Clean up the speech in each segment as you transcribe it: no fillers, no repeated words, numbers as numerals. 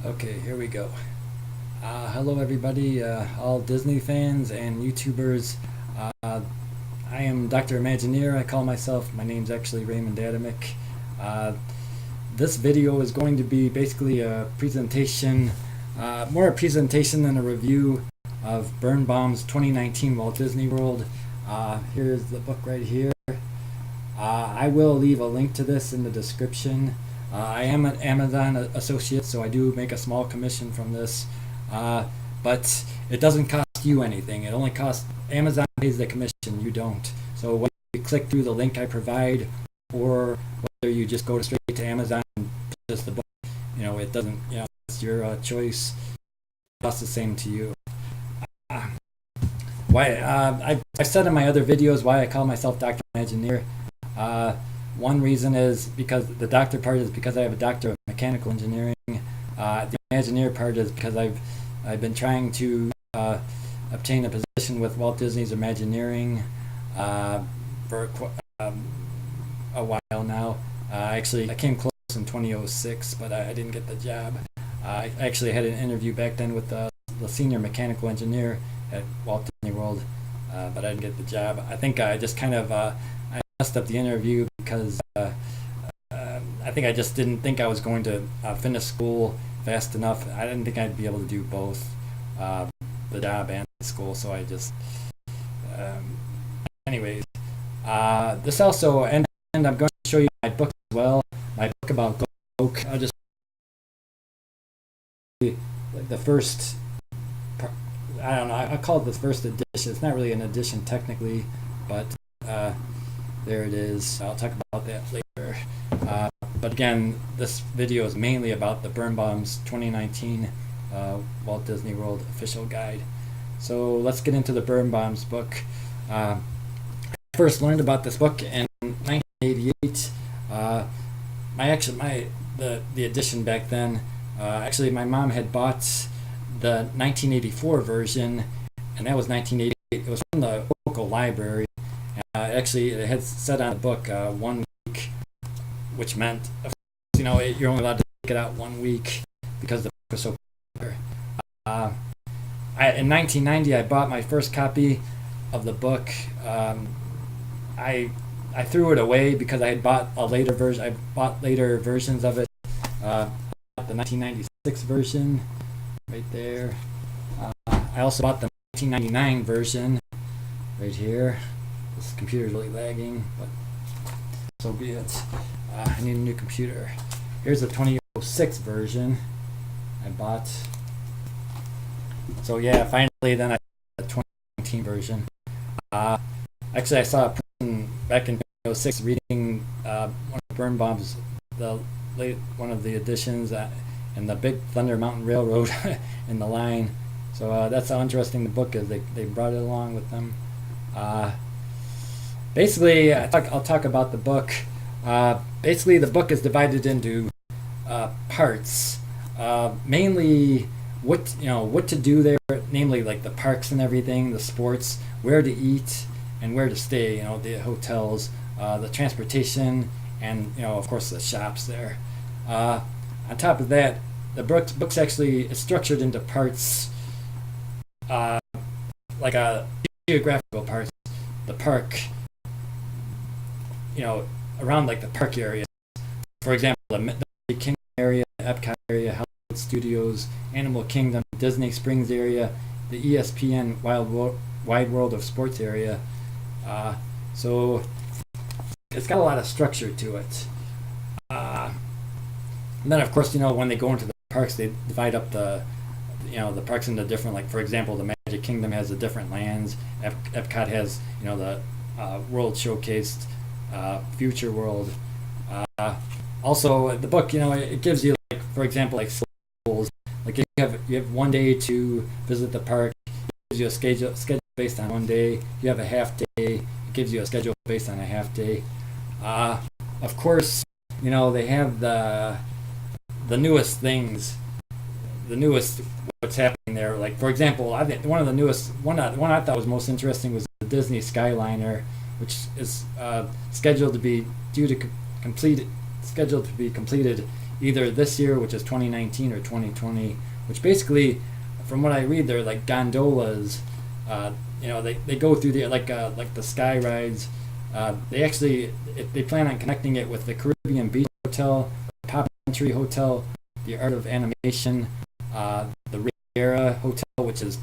Okay, here we go. Hello, everybody, all Disney fans and YouTubers. Uh, I am Dr. Imagineer. I call myself. My name's actually Raymond Adamick. Uh, this video is going to be basically a presentation, more a presentation than a review of Birnbaum's 2019 Walt Disney World. Here's the book right here. I will leave a link to this in the description. I am an Amazon associate, so I do make a small commission from this. But it doesn't cost you anything. It only costs Amazon pays the commission. You don't. So whether you click through the link I provide, or whether you just go straight to Amazon and purchase the book, it doesn't. It's your choice. It costs the same to you. I've said in my other videos why I call myself Dr. Imagineer. One reason is because the doctor part is because I have a doctor of mechanical engineering. The Imagineer part is because I've been trying to obtain a position with Walt Disney's Imagineering for a while now. Actually, I came close in 2006, but I didn't get the job. I actually had an interview back then with the senior mechanical engineer at Walt Disney World, but I didn't get the job. I think I just kind of I messed up the interview because I think I just didn't think I was going to finish school fast enough. I didn't think I'd be able to do both, the job and school, so I just anyways, this also, and I'm going to show you my book as well, my book about Oak. I'll just the first, I don't know, I call it the first edition. It's not really an edition technically, but there it is. I'll talk about that later. But again, this video is mainly about the Birnbaum's 2019 Walt Disney World official guide. So let's get into the Birnbaum's book. I first learned about this book in 1988. The edition back then. Actually, my mom had bought the 1984 version, and that was 1988. It was from the local library. Actually, it had said on the book 1 week, which meant, you're only allowed to take it out 1 week because the book was so popular. In 1990, I bought my first copy of the book. I threw it away because I had bought a later version. I bought later versions of it. The 1996 version, right there. I also bought the 1999 version, right here. This computer's really lagging, but so be it. I need a new computer. Here's the 2006 version I bought. So yeah, finally then I bought the 2019 version. Actually, I saw a person back in 2006 reading one of Birnbaum's, one of the editions, and the Big Thunder Mountain Railroad in the line. So that's how interesting the book is. They brought it along with them. Basically, I'll talk about the book. Basically, the book is divided into parts. Mainly, what to do there, namely like the parks and everything, the sports, where to eat and where to stay. The hotels, the transportation, and of course the shops there. On top of that, the book's actually is structured into parts, like a geographical parts. The park. Around like the park area. For example, the Magic Kingdom area, Epcot area, Hollywood Studios, Animal Kingdom, Disney Springs area, the ESPN Wide World of Sports area. So it's got a lot of structure to it. And then of course, when they go into the parks, they divide up the parks into different, like for example, the Magic Kingdom has the different lands. Epcot has, the World Showcased, Future World. Also, the book, it gives you, like, for example, like schedules. Like if you have 1 day to visit the park, it gives you a schedule based on 1 day. If you have a half day, it gives you a schedule based on a half day. Of course, they have the newest things, the newest what's happening there. Like for example, I think one of the newest one I thought was most interesting was the Disney Skyliner, which is scheduled to be completed either this year, which is 2019, or 2020, which basically, from what I read, they're like gondolas. They go through the like the sky rides. They plan on connecting it with the Caribbean Beach Hotel, Pop Century Hotel, the Art of Animation, the Riviera Hotel, which is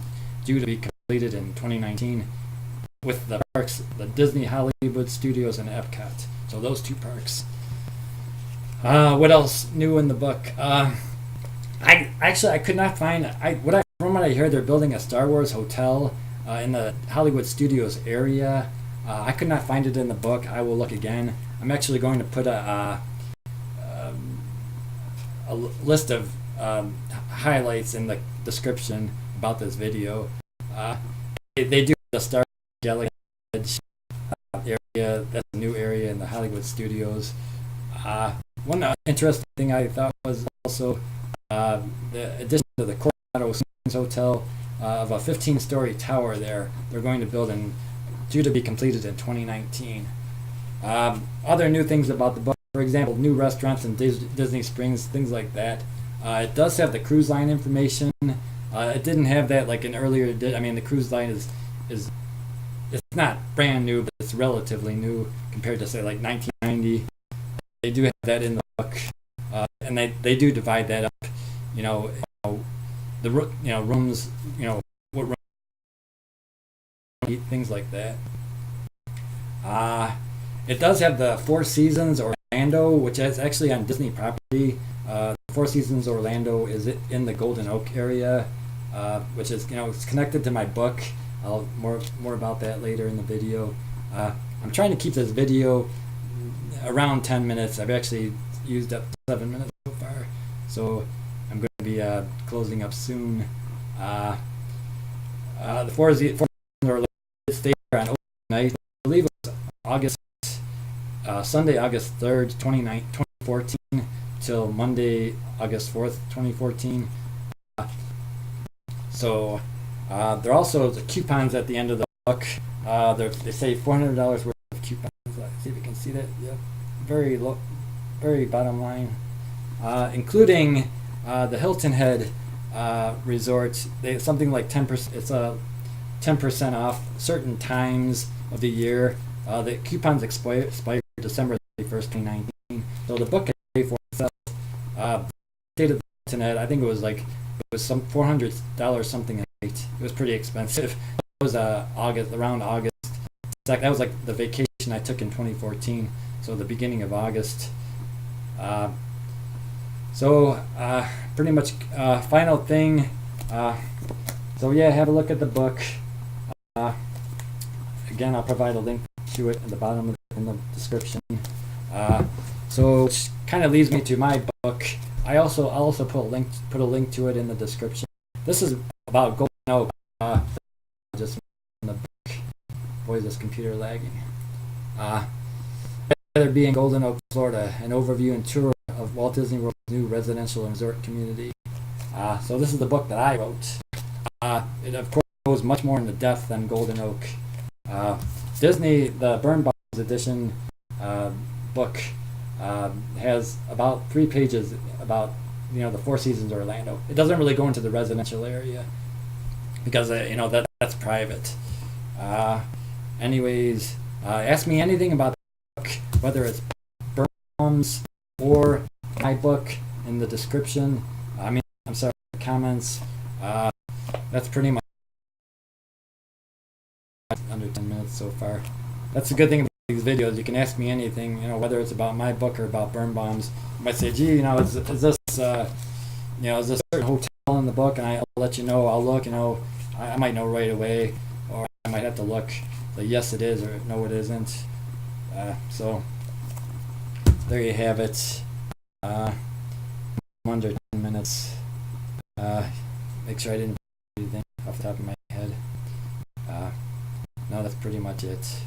due to be completed in 2019, with the parks, the Disney Hollywood Studios and Epcot. So those two parks. What else new in the book? I could not find. From what I heard, they're building a Star Wars hotel in the Hollywood Studios area. I could not find it in the book. I will look again. I'm actually going to put a list of highlights in the description about this video. They do the Star Galaxy Edge area. That's a new area in the Hollywood Studios. One interesting thing I thought was also the addition to the Coronado Springs Hotel of a 15-story tower there. They're going to build and due to be completed in 2019. Other new things about the book, for example, new restaurants in Disney Springs, things like that. It does have the cruise line information. It didn't have that like an earlier. The cruise line is it's not brand new, but it's relatively new compared to say like 1990. They do have that in the book, and they do divide that up. Rooms. What room, things like that. It does have the Four Seasons Orlando, which is actually on Disney property. Four Seasons Orlando is in the Golden Oak area, which is it's connected to my book. I'll more about that later in the video. I'm trying to keep this video around 10 minutes. I've actually used up 7 minutes so far, so I'm going to be closing up soon. The Four Seasons Orlando stayed there on opening night. I believe it was Sunday, August 3rd, 2014, till Monday, August 4th, 2014. So there are also the coupons at the end of the book. They say $400 worth of coupons. Let's see if you can see that. Yep. Very low, very bottom line, including the Hilton Head Resort. Something like 10%. It's a 10% off certain times of the year. The coupons expire December 31st, 2019. So the book can pay for itself. State of the Hilton Head, I think it was some $400 something a night. It was pretty expensive. It was around August. That was like the vacation I took in 2014. So the beginning of August. Pretty much final thing. Have a look at the book. Again, I'll provide a link to it at the bottom in the description. Which kind of leads me to my book. I'll also put a link to it in the description. This is about Golden Oak. Just in the book. Boy, is this computer lagging. Rather be in Golden Oak, Florida, an overview and tour of Walt Disney World's new residential and resort community. So this is the book that I wrote. It of course goes much more into depth than Golden Oak. Disney, the Birnbaum edition book has about 3 pages about the Four Seasons Orlando. It doesn't really go into the residential area because that's private. Ask me anything about the book, whether it's Birnbaum's or my book, in the description. I'm sorry, comments. That's pretty much under 10 minutes so far. That's the good thing about these videos. You can ask me anything, whether it's about my book or about Birnbaum's. You might say, gee, is this a certain hotel in the book? And I'll let you know. I'll look, I might know right away, or I might have to look. Say, yes, it is, or no, it isn't. So there you have it. Under 10 minutes. Make sure I didn't do anything off the top of my head. No, that's pretty much it.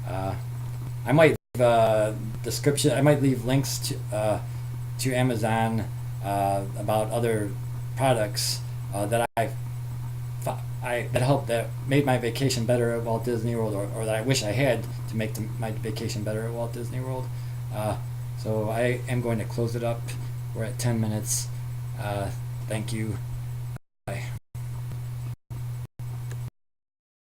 I might leave description. I might leave links to Amazon about other products that that made my vacation better at Walt Disney World, or that I wish I had to make my vacation better at Walt Disney World. So I am going to close it up we're at 10 minutes. Thank you.